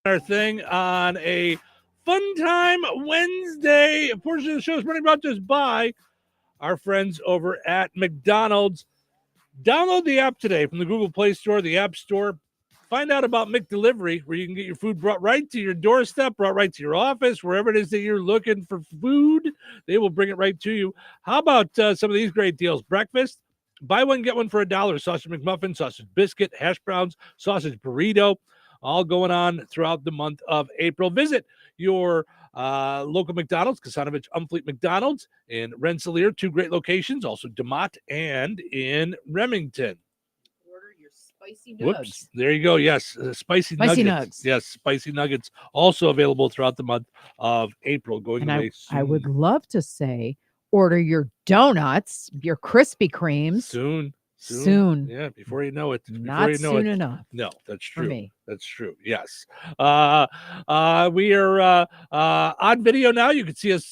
our thing on a fun time Wednesday. A portion of the show is running brought to us by our friends over at McDonald's. Download the app today from the Google Play Store, the App Store. Find out about McDelivery, where you can get your food brought right to your doorstep, brought right to your office, wherever it is that you're looking for food. They will bring it right to you. How about some of these great deals? Breakfast, buy one, get one for $1. Sausage McMuffin, sausage biscuit, hash browns, sausage burrito, all going on throughout the month of April. Visit your local McDonald's, Kasanovich Umfleet McDonald's in Rensselaer, 2 great locations, also DeMott and in Remington. Order your spicy nugs. Whoops, there you go. Yes, spicy nuggets. Yes, spicy nuggets also available throughout the month of April, going away soon. I would love to say order your donuts, your Krispy Kremes. Soon. Yeah, before you know it. Not soon enough. No, that's true. For me. That's true. Yes. We are on video now. You can see us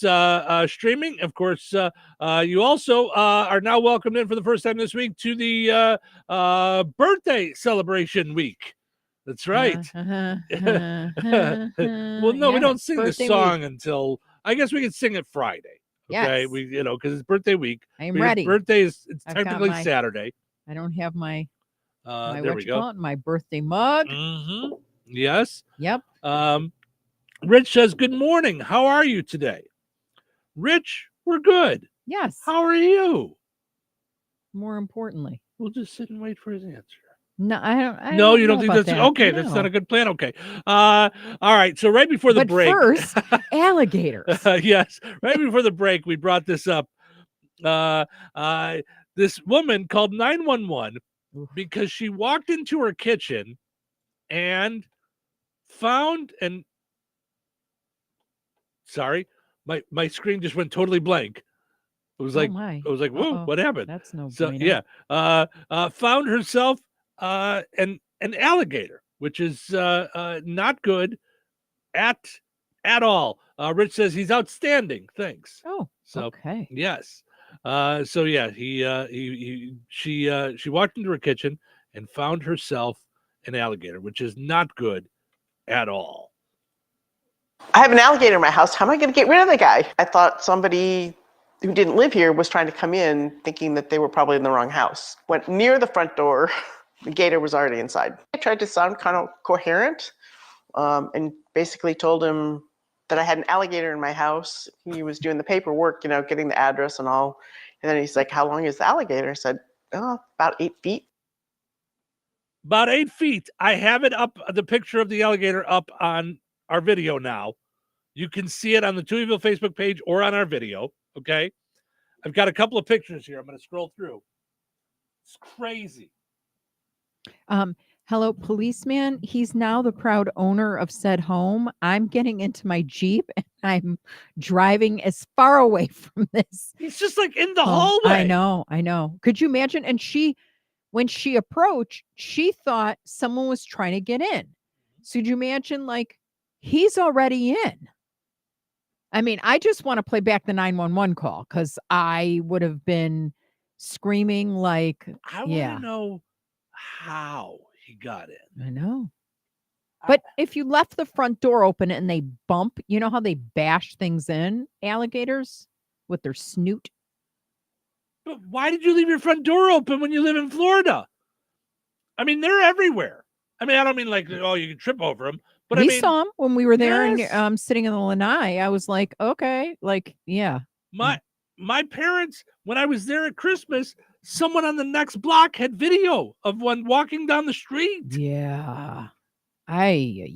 streaming. Of course, you also are now welcomed in for the first time this week to the birthday celebration week. That's right. Well, no, we don't sing the song until, I guess we can sing it Friday. Okay, yes. because it's birthday week. I'm ready. Birthday it's technically Saturday. I don't have my there we go. My birthday mug. Mm-hmm. Yes. Yep. Rich says, "Good morning. How are you today?" Rich, we're good. Yes. How are you? More importantly, we'll just sit and wait for his answer. No, I don't. No, you don't think that's okay? No. That's not a good plan. Okay. All right. So right before the break, first, alligators. Yes. Right before the break, we brought this up. This woman called 911 because she walked into her kitchen and found sorry, my screen just went totally blank. It was like, whoa, what happened? That's no. So yeah, found herself an alligator, which is not good at all. Rich says he's outstanding. Thanks. Oh, so okay. Yes. So yeah, she walked into her kitchen and found herself an alligator, which is not good at all. I have an alligator in my house. How am I going to get rid of the guy? I thought somebody who didn't live here was trying to come in, thinking that they were probably in the wrong house. Went near the front door. The gator was already inside. I tried to sound kind of coherent and basically told him that I had an alligator in my house. He was doing the paperwork, getting the address and all. And then he's like, "How long is the alligator?" I said, "Oh, about 8 feet. About 8 feet. I have it up, the picture of the alligator up on our video now. You can see it on the Tuiville Facebook page or on our video, okay? I've got a couple of pictures here. I'm going to scroll through. It's crazy. Hello, policeman. He's now the proud owner of said home. I'm getting into my Jeep and I'm driving as far away from this. He's just like in the hallway. I know. Could you imagine? And when she approached, she thought someone was trying to get in. So could you imagine, like, he's already in? I mean, I just want to play back the 911 call because I would have been screaming like, I want to know how he got in. I know. But if you left the front door open and they bump, you know how they bash things in, alligators, with their snoot? But why did you leave your front door open when you live in Florida? I mean, they're everywhere. I mean, I don't mean like, oh, you can trip over them. But we saw them when we were there and sitting in the lanai. I was like, okay, like, yeah. My parents, when I was there at Christmas, someone on the next block had video of one walking down the street. Yeah. I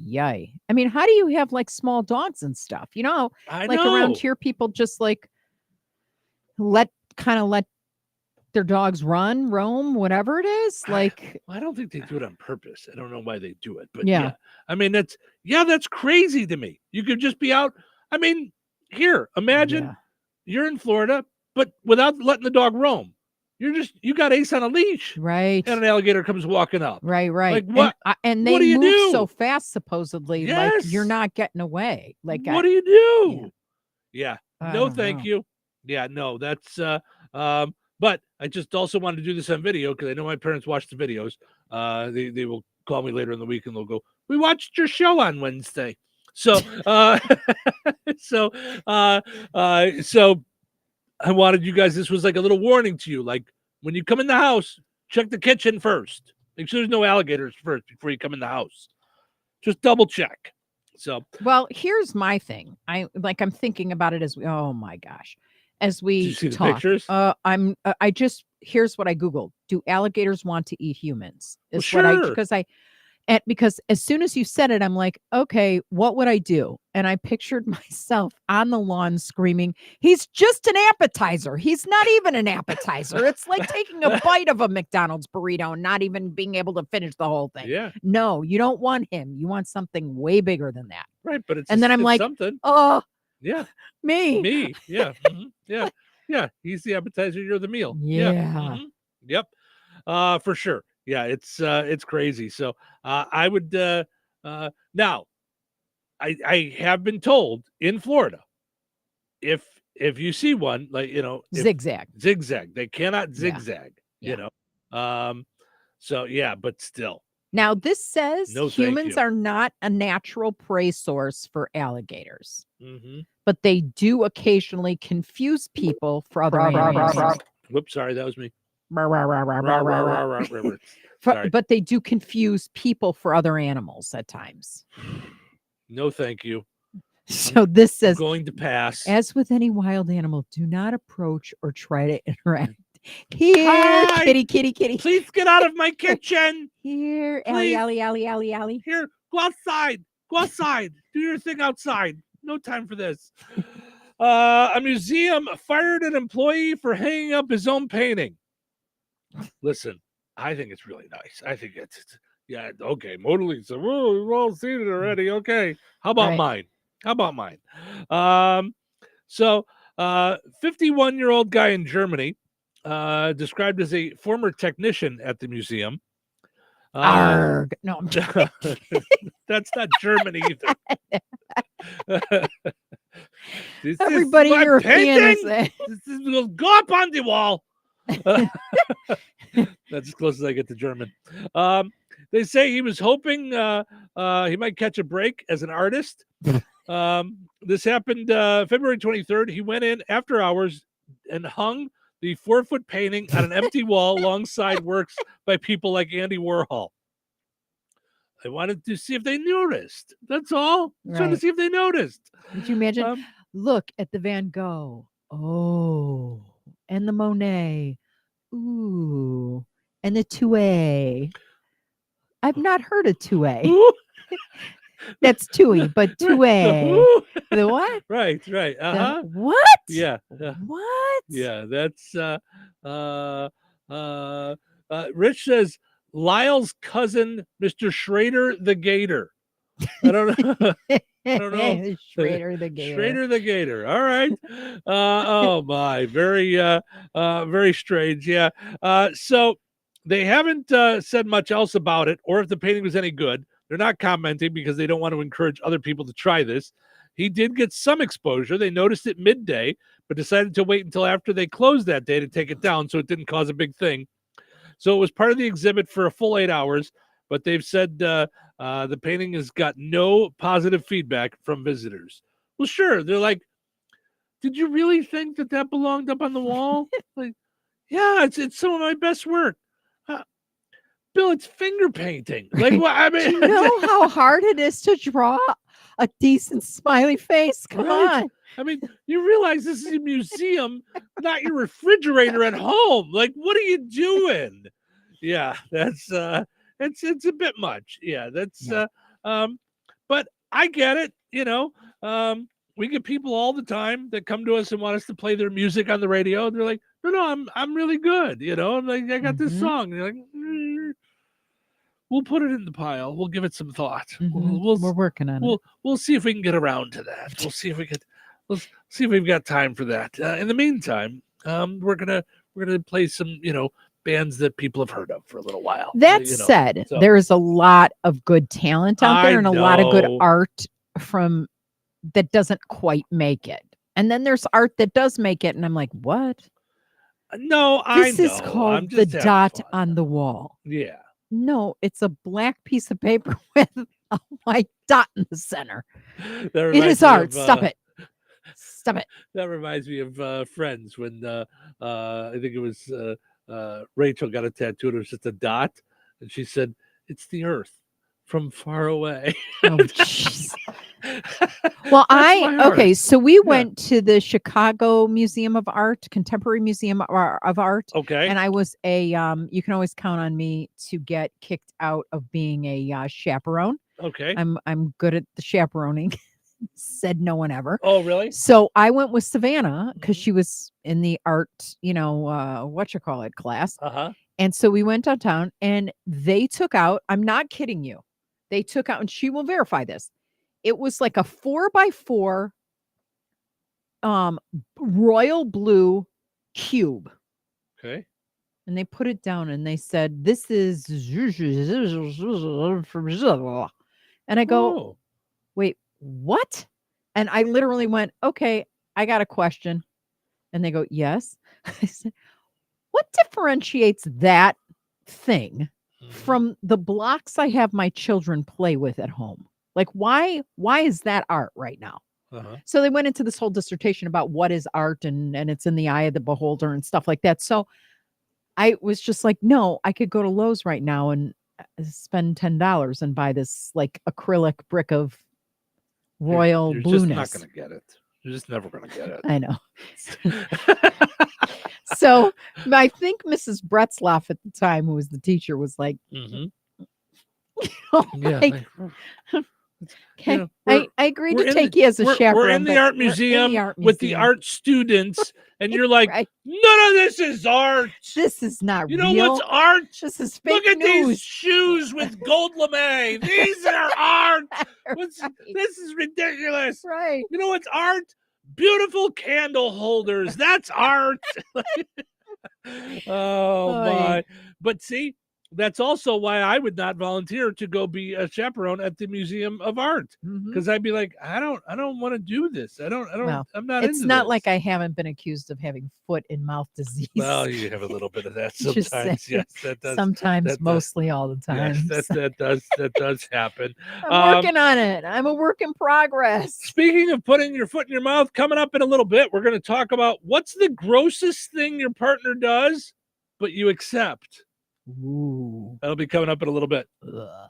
mean, how do you have like small dogs and stuff? I like know. Around here, people just like let their dogs roam, whatever it is. Like, I don't think they do it on purpose. I don't know why they do it, but yeah. I mean, that's crazy to me. You could just be out. I mean, here, imagine you're in Florida, but without letting the dog roam. You got Ace on a leash. Right. And an alligator comes walking up. Right. Like what? And they what do you move do? so fast, supposedly. Yes. Like you're not getting away. Like what do you do? Yeah. No, thank you. Yeah, no, that's but I just also wanted to do this on video because I know my parents watch the videos. They will call me later in the week and they'll go, "We watched your show on Wednesday." So, so I wanted you guys. This was like a little warning to you. Like when you come in the house, check the kitchen first. Make sure there's no alligators first before you come in the house. Just double check. So, well, here's my thing. I'm thinking about it as oh my gosh, as did we you see the talk. pictures? Here's what I googled. Do alligators want to eat humans? Well, Is what sure. because as soon as you said it, I'm like, okay, what would I do? And I pictured myself on the lawn screaming, "He's just an appetizer. He's not even an appetizer. It's like taking a bite of a McDonald's burrito and not even being able to finish the whole thing." Yeah. No, you don't want him. You want something way bigger than that. Right, but And then I'm it's like, something. oh, Yeah. me. Yeah. Yeah. Yeah. He's the appetizer. You're the meal. Yeah. Yep. For sure. Yeah. It's crazy. So I would now I have been told in Florida if you see one, like Zigzag. they cannot Yeah. zigzag. Yeah. So yeah, but still. Now, this says No, thank humans you. are not a natural prey source for alligators, Mm-hmm. but they do occasionally confuse people for other animals. Whoops, sorry, that was me. But they do confuse people for other animals at times. No, thank you. So this says, Going to pass. as with any wild animal, do not approach or try to interact. Here, Hi! kitty. Please get out of my kitchen. Here, Please. Allie. Here, go outside. Go outside. Do your thing outside. No time for this. A museum fired an employee for hanging up his own painting. Listen, I think it's really nice. I think it's yeah, okay. Mona Lisa. Whoa, we've all seen it already. Okay. How about mine? So 51-year-old guy in Germany, described as a former technician at the museum. Arg. No, I'm joking. That's not German either. Everybody European is there. This will go up on the wall. That's as close as I get to German. They say he was hoping he might catch a break as an artist. This happened February 23rd. He went in after hours and hung the 4-foot painting on an empty wall alongside works by people like Andy Warhol. I wanted to see if they noticed. That's all. Trying to see if they noticed. Did you imagine? Look at the Van Gogh. Oh, and the Monet. Ooh, and the Toué. I've not heard of Toué. That's Tui, but Toué. The what? Right. Uh-huh. What? Yeah. What? Yeah, that's Rich says Lyle's cousin, Mr. Schrader the Gator. I don't know. Schrader the Gator. Schrader the Gator. All right. Oh my, very strange. Yeah. So they haven't said much else about it, or if the painting was any good. They're not commenting because they don't want to encourage other people to try this. He did get some exposure. They noticed it midday, but decided to wait until after they closed that day to take it down, so it didn't cause a big thing. So it was part of the exhibit for a full 8 hours, but they've said the painting has got no positive feedback from visitors. Well, sure. They're like, did you really think that belonged up on the wall? Like, yeah, it's some of my best work. Bill, it's finger painting. Like, what? I mean, do you know how hard it is to draw a decent smiley face? Come on. I mean, you realize this is a museum, not your refrigerator at home. Like, what are you doing? Yeah, that's it's a bit much. Yeah, that's but I get it. We get people all the time that come to us and want us to play their music on the radio. And they're like, no, I'm really good. I'm like, I got this song. And you're like, we'll put it in the pile. We'll give it some thought. We're working on it. We'll see if we can get around to that. We'll see if we've got time for that. In the meantime, we're gonna play some bands that people have heard of for a little while. That said, there is a lot of good talent out there and a lot of good art from that doesn't quite make it. And then there's art that does make it, and I'm like, what? No, This is called the dot on the wall. Yeah. No, it's a black piece of paper with a white dot in the center. That It reminds is me art. of, Stop it. Stop it. That reminds me of Friends when I think it was Rachel got a tattoo and it was just a dot, and she said, "It's the Earth from far away." Oh, jeez. Well, That's my heart. okay, so we went to the Chicago Museum of Art, Contemporary Museum of Art, Okay. and I was a you can always count on me to get kicked out of being a chaperone. Okay. I'm good at the chaperoning. Said no one ever. Oh, really? So I went with Savannah because Mhm. she was in the art, class. Uh-huh. And so we went downtown and they took out, I'm not kidding you. They took out, and she will verify this. It was like a 4x4 royal blue cube. Okay. And they put it down and they said, "This is," and I go, Oh. "Wait, what?" And I literally went, "Okay, I got a question." And they go, "Yes." I said, "What differentiates that thing Mhm. from the blocks I have my children play with at home? Like, why is that art right now?" Uh-huh. So they went into this whole dissertation about what is art and it's in the eye of the beholder and stuff like that. So I was just like, no, I could go to Lowe's right now and spend $10 and buy this like acrylic brick of royal You're just blueness. not going to get it. You're just never going to get it. I know. So I think Mrs. Bretzloff at the time, who was the teacher, was like, Mhm. yeah, Yeah. okay, know, I agreed we're to in take the- you as a chaperone. We're in the but art we're in museum the art with the museum. art students, and you're like, Right. none of this is art. This is not You know real. what's art? This is fake Look at these news. shoes with gold lame. These are art. Right. This is ridiculous. Right. You know what's art? Beautiful candle holders. That's art. Oh Oy. my. But see, that's also why I would not volunteer to go be a chaperone at the Museum of Art. Mhm. Because I'd be like, I don't want to do this. Well, I'm not it's into not this. like I haven't been accused of having foot and mouth disease. Well, you have a little bit of that Just sometimes. saying. Yes, that does. Sometimes, that does. mostly all the time. Yes, that does happen. I'm working on it. I'm a work in progress. Speaking of putting your foot in your mouth, coming up in a little bit, we're going to talk about what's the grossest thing your partner does, but you accept. Ooh. That'll be coming up in a little bit. Ugh.